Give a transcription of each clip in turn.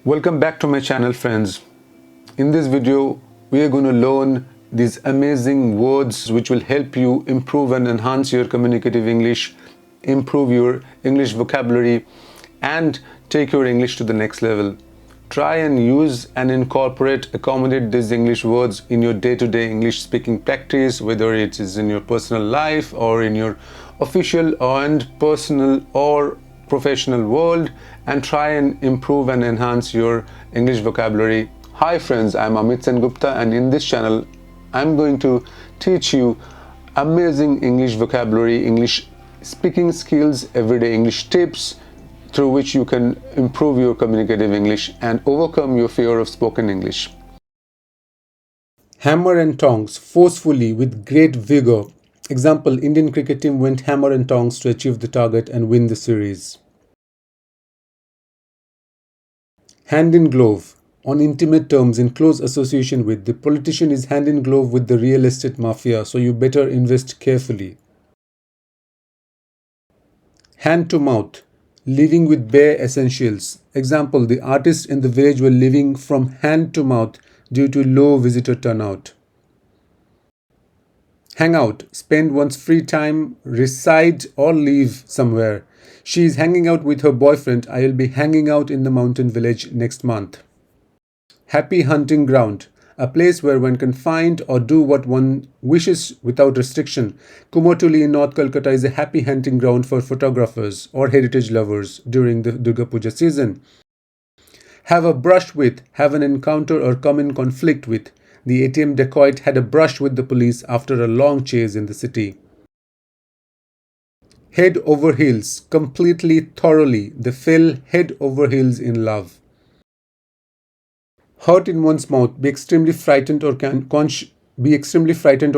Welcome back to my channel, friends. In this video we are going to learn these amazing words which will help you improve and enhance your communicative English, improve your English vocabulary, and take your English to the next level. Try and use and accommodate these English words in your day-to-day English speaking practice, whether it is in your personal life or in your official and personal or professional world, and try and improve and enhance your English vocabulary. Hi friends, I'm Amit Sengupta, and in this channel I'm going to teach you amazing English vocabulary, English speaking skills, everyday English tips through which you can improve your communicative English and overcome your fear of spoken English. Hammer and tongs, forcefully with great vigor. Example, Indian cricket team went hammer and tongs to achieve the target and win the series. Hand in glove, on intimate terms, in close association with. The politician is hand in glove with the real estate mafia, so you better invest carefully. Hand to mouth, living with bare essentials. Example, the artists in the village were living from hand to mouth due to low visitor turnout. Hang out, spend one's free time, reside or live somewhere. She is hanging out with her boyfriend. I will be hanging out in the mountain village next month. Happy hunting ground, a place where one can find or do what one wishes without restriction. Kumotuli in North Calcutta is a happy hunting ground for photographers or heritage lovers during the Durga Puja season. Have a brush with, have an encounter or come in conflict with. The ATM dacoit had a brush with the police after a long chase in the city. Head over heels, completely, thoroughly. They fell head over heels in love. Heart in one's mouth, be extremely frightened or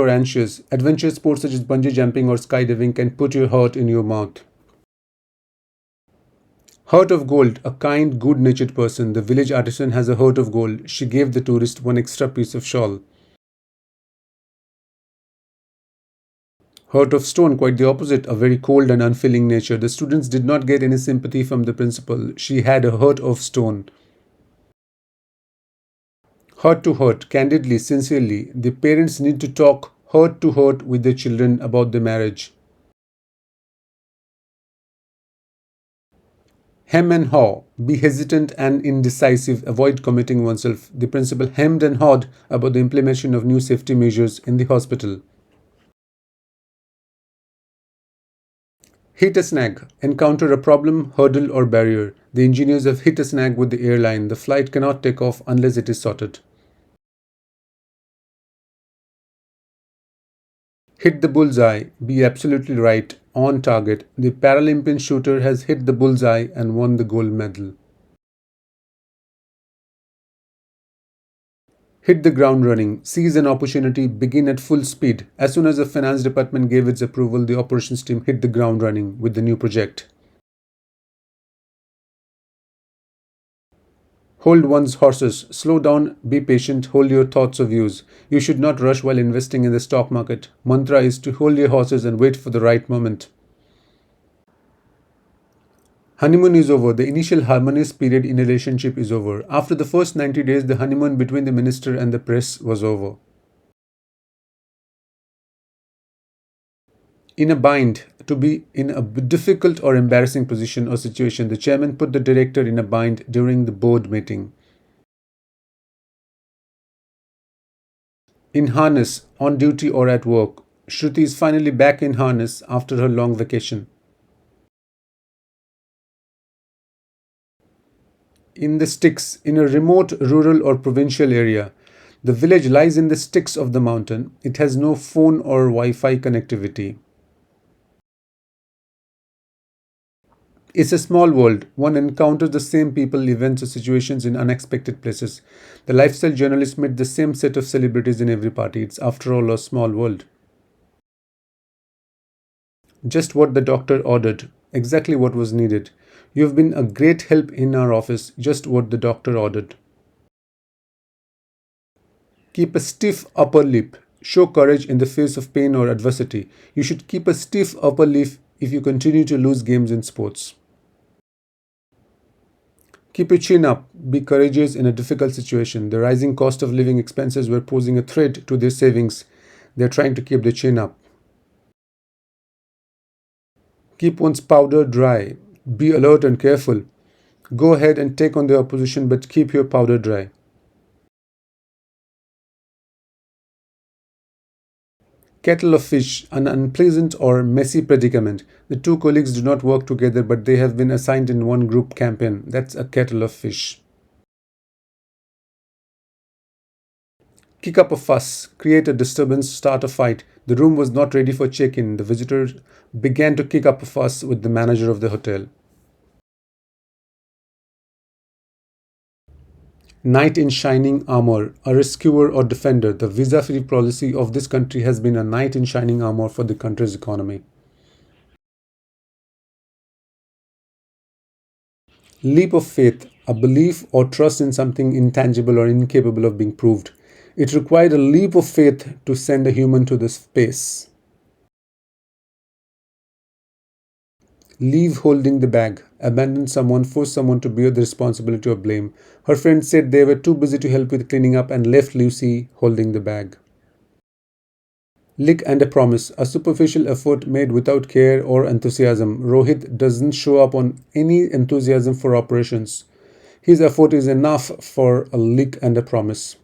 anxious. Adventure sports such as bungee jumping or skydiving can put your heart in your mouth. Heart of gold, a kind, good-natured person. The village artisan has a heart of gold. She gave the tourist one extra piece of shawl. Heart of stone, quite the opposite, a very cold and unfeeling nature. The students did not get any sympathy from the principal. She had a heart of stone. Heart to heart, candidly, sincerely. The parents need to talk heart to heart with their children about the marriage. Hem and haw, be hesitant and indecisive, avoid committing oneself. The principal hemmed and hawed about the implementation of new safety measures in the hospital. Hit a snag, encounter a problem, hurdle or barrier. The engineers have hit a snag with the airline. The flight cannot take off unless it is sorted. Hit the bullseye, be absolutely right, on target. The Paralympian shooter has hit the bullseye and won the gold medal. Hit the ground running, seize an opportunity, begin at full speed. As soon as the finance department gave its approval, the operations team hit the ground running with the new project. Hold one's horses, slow down, be patient, hold your thoughts or views. You should not rush while investing in the stock market. Mantra is to hold your horses and wait for the right moment. Honeymoon is over. The initial harmonious period in a relationship is over. After the first 90 days, the honeymoon between the minister and the press was over. In a bind, to be in a difficult or embarrassing position or situation. The chairman put the director in a bind during the board meeting. In harness, on duty or at work. Shruti is finally back in harness after her long vacation. In the sticks, in a remote rural or provincial area. The village lies in the sticks of the mountain. It has no phone or Wi-Fi connectivity. It's a small world. One encounters the same people, events, or situations in unexpected places. The lifestyle journalist met the same set of celebrities in every party. It's, after all, a small world. Just what the doctor ordered. Exactly what was needed. You have been a great help in our office. Just what the doctor ordered. Keep a stiff upper lip. Show courage in the face of pain or adversity. You should keep a stiff upper lip if you continue to lose games in sports. Keep your chin up. Be courageous in a difficult situation. The rising cost of living expenses were posing a threat to their savings. They're trying to keep their chin up. Keep one's powder dry. Be alert and careful. Go ahead and take on the opposition, but keep your powder dry. Kettle of fish, an unpleasant or messy predicament. The two colleagues do not work together, but they have been assigned in one group campaign. That's a kettle of fish. Kick up a fuss, create a disturbance, start a fight. The room was not ready for check-in. The visitors began to kick up a fuss with the manager of the hotel. Knight in shining armor, a rescuer or defender. The visa-free policy of this country has been a knight in shining armor for the country's economy. Leap of faith, a belief or trust in something intangible or incapable of being proved. It required a leap of faith to send a human to the space. Leave holding the bag. Abandon someone, force someone to bear the responsibility or blame. Her friends said they were too busy to help with cleaning up and left Lucy holding the bag. Lick and a promise, a superficial effort made without care or enthusiasm. Rohit doesn't show up on any enthusiasm for operations. His effort is enough for a lick and a promise.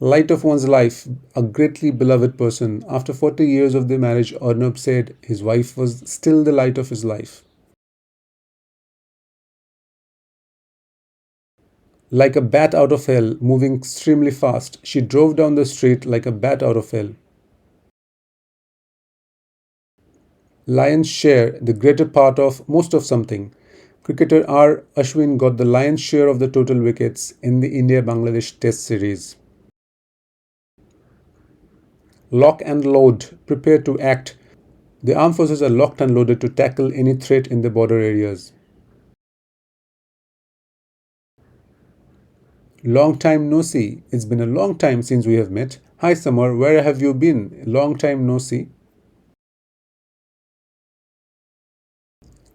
Light of one's life, a greatly beloved person. After 40 years of their marriage, Arnab said his wife was still the light of his life. Like a bat out of hell, moving extremely fast, she drove down the street like a bat out of hell. Lion's share, the greater part of, most of something. Cricketer R. Ashwin got the lion's share of the total wickets in the India-Bangladesh Test series. Lock and load, prepare to act. The armed forces are locked and loaded to tackle any threat in the border areas. Long time no see. It's been a long time since we have met. Hi Samar, where have you been? Long time no see.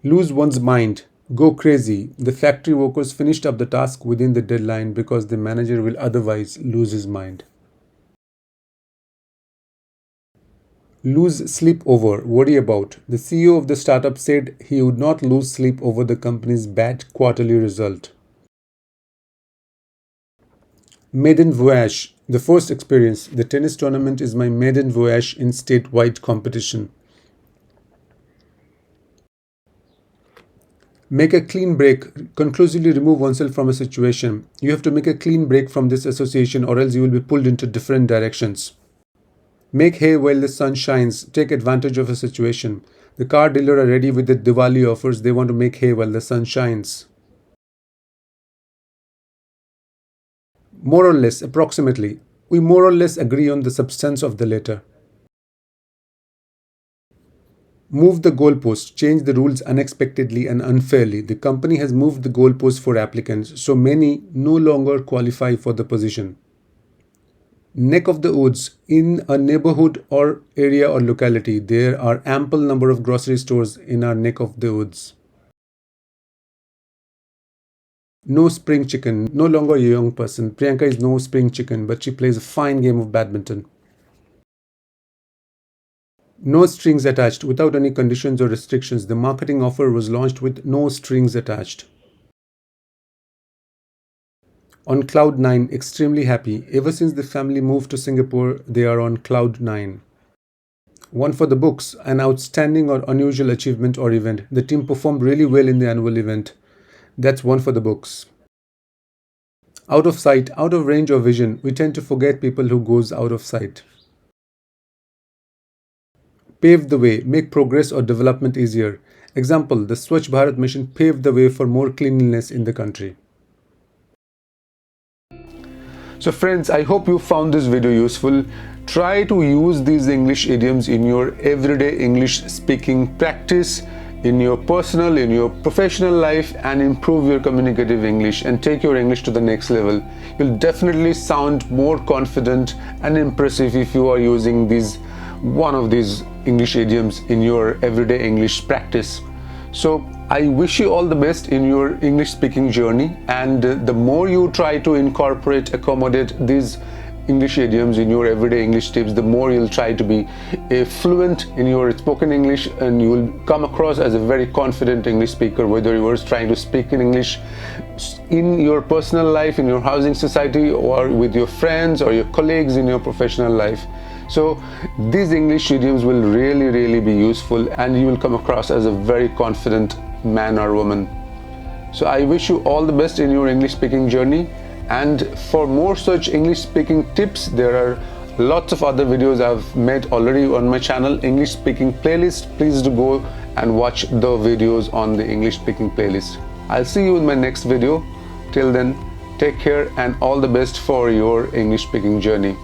Lose one's mind. Go crazy. The factory workers finished up the task within the deadline because the manager will otherwise lose his mind. Lose sleep over, worry about. The CEO of the startup said he would not lose sleep over the company's bad quarterly result. Maiden voyage, the first experience. The tennis tournament is my maiden voyage in statewide competition. Make a clean break, conclusively remove oneself from a situation. You have to make a clean break from this association or else you will be pulled into different directions. Make hay while the sun shines. Take advantage of a situation. The car dealer are ready with the Diwali offers. They want to make hay while the sun shines. More or less, approximately. We more or less agree on the substance of the letter. Move the goalpost. Change the rules unexpectedly and unfairly. The company has moved the goalpost for applicants, so many no longer qualify for the position. Neck of the woods. In a neighborhood or area or locality, there are ample number of grocery stores in our neck of the woods. No spring chicken. No longer a young person. Priyanka is no spring chicken, but she plays a fine game of badminton. No strings attached. Without any conditions or restrictions, the marketing offer was launched with no strings attached. On cloud 9, extremely happy. Ever since the family moved to Singapore, they are on cloud 9. One for the books, an outstanding or unusual achievement or event. The team performed really well in the annual event. That's one for the books. Out of sight, out of range or vision. We tend to forget people who goes out of sight. Pave the way, make progress or development easier. Example, the Swachh Bharat mission paved the way for more cleanliness in the country. So friends, I hope you found this video useful. Try to use these English idioms in your everyday English speaking practice, in your personal, in your professional life, and improve your communicative English and take your English to the next level. You'll definitely sound more confident and impressive if you are using one of these English idioms in your everyday English practice. So I wish you all the best in your English speaking journey, and the more you try to incorporate, accommodate these English idioms in your everyday English tips, the more you'll try to be fluent in your spoken English, and you will come across as a very confident English speaker, whether you are trying to speak in English in your personal life, in your housing society, or with your friends or your colleagues in your professional life. So these English idioms will really be useful, and you will come across as a very confident man or woman. So I wish you all the best in your English speaking journey. And for more such English speaking tips, there are lots of other videos I've made already on my channel, English speaking playlist. Please do go and watch the videos on the English speaking playlist. I'll see you in my next video. Till then, take care and all the best for your English speaking journey.